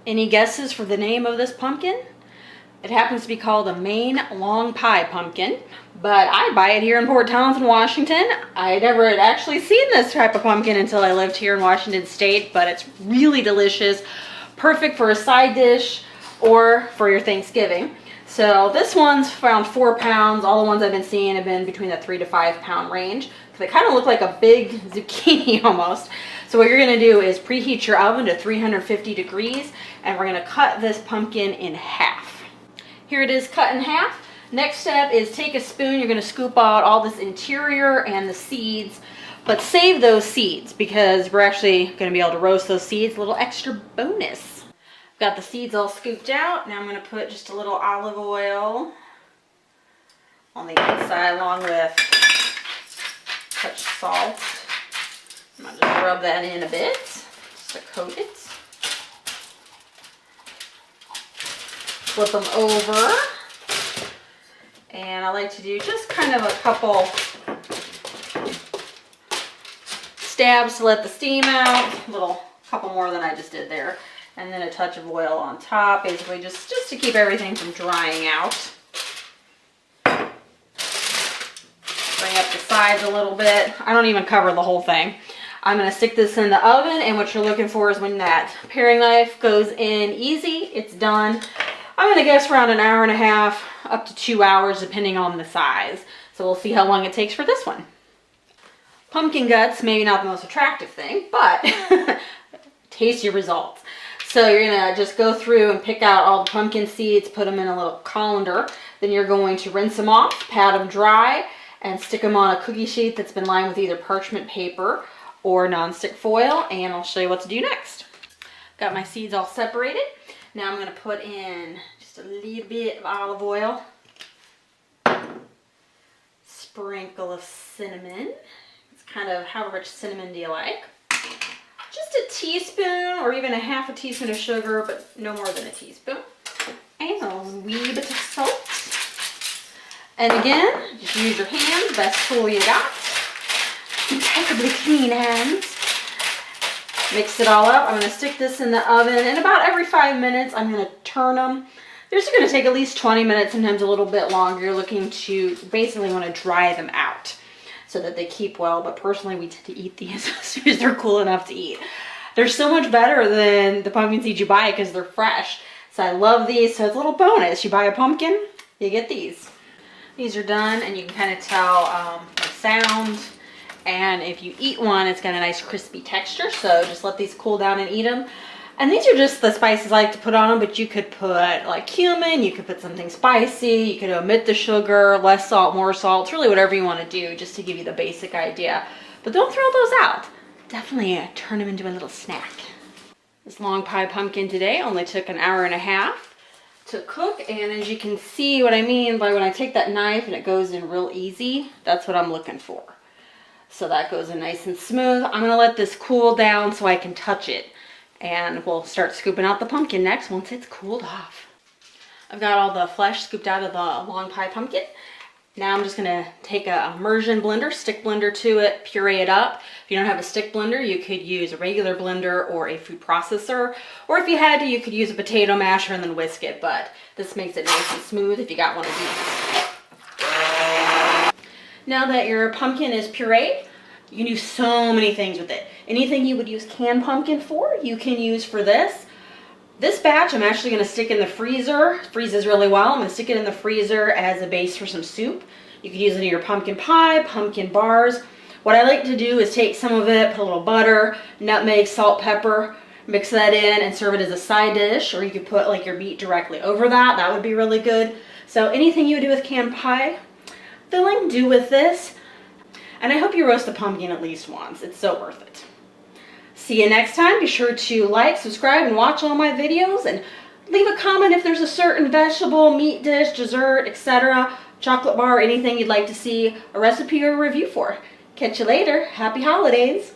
Any guesses for the name of this pumpkin? It happens to be called a Maine long pie pumpkin, but I buy it here in Port Townsend, Washington. I never had actually seen this type of pumpkin until I lived here in Washington State, but it's really delicious, perfect for a side dish or for your Thanksgiving. So this one's around 4 pounds. All the ones I've been seeing have been between the 3 to 5 pound range. They kind of look like a big zucchini almost. So what you're going to do is preheat your oven to 350 degrees, and we're going to cut this pumpkin in half. Here it is cut in half. Next step is take a spoon. You're going to scoop out all this interior and the seeds, but save those seeds because we're actually going to be able to roast those seeds. A little extra bonus. I've got the seeds all scooped out. Now I'm going to put just a little olive oil on the inside along with a touch of salt. I'm going to just rub that in a bit just to coat it. Flip them over, and I like to do just kind of a couple stabs to let the steam out, a couple more than I just did there, and then a touch of oil on top, basically just to keep everything from drying out. Bring up the sides a little bit. I don't even cover the whole thing. I'm going to stick this in the oven, and what you're looking for is when that paring knife goes in easy, it's done. I'm going to guess around an hour and a half up to 2 hours depending on the size. So we'll see how long it takes for this one. Pumpkin guts, maybe not the most attractive thing, but tasty results. So you're going to just go through and pick out all the pumpkin seeds, put them in a little colander. Then you're going to rinse them off, pat them dry, and stick them on a cookie sheet that's been lined with either parchment paper or nonstick foil, and I'll show you what to do next. Got my seeds all separated. Now I'm going to put in just a little bit of olive oil, sprinkle of cinnamon. It's kind of how much cinnamon do you like? Just a teaspoon or even a half a teaspoon of sugar, but no more than a teaspoon. And a wee bit of salt. And again, just use your hands, best tool you got. Impeccably clean hands. Mix it all up. I'm going to stick this in the oven, and about every 5 minutes I'm going to turn them. They're just going to take at least 20 minutes, sometimes a little bit longer. You're looking to basically want to dry them out so that they keep well, but personally we tend to eat these as soon as they're cool enough to eat. They're so much better than the pumpkin seeds you buy because they're fresh. So I love these, so it's a little bonus. You buy a pumpkin, you get these. These are done, and you can kind of tell the sound. And if you eat one, it's got a nice crispy texture. So just let these cool down and eat them. And these are just the spices I like to put on them, but you could put like cumin, you could put something spicy, you could omit the sugar, less salt, more salt. It's really whatever you want to do, just to give you the basic idea. But don't throw those out. Definitely turn them into a little snack. This long pie pumpkin today only took an hour and a half to cook, and as you can see what I mean by when I take that knife and it goes in real easy, that's what I'm looking for. So that goes in nice and smooth. I'm gonna let this cool down so I can touch it, and we'll start scooping out the pumpkin next once it's cooled off. I've got all the flesh scooped out of the long pie pumpkin. Now I'm just gonna take a immersion blender, stick blender to it, puree it up. If you don't have a stick blender, you could use a regular blender or a food processor, or if you had to, you could use a potato masher and then whisk it, but this makes it nice and smooth if you got one of these. Now that your pumpkin is pureed, you can do so many things with it. Anything you would use canned pumpkin for, you can use for this. This batch I'm actually going to stick in the freezer. It freezes really well. I'm going to stick it in the freezer as a base for some soup. You could use it in your pumpkin pie, pumpkin bars. What I like to do is take some of it, put a little butter, nutmeg, salt, pepper, mix that in and serve it as a side dish, or you could put like your meat directly over that. That would be really good. So anything you would do with canned pie, filling, do with this. And I hope you roast the pumpkin at least once. It's so worth it. See you next time. Be sure to like, subscribe, and watch all my videos. And leave a comment if there's a certain vegetable, meat dish, dessert, etc., chocolate bar, anything you'd like to see a recipe or a review for. Catch you later. Happy holidays.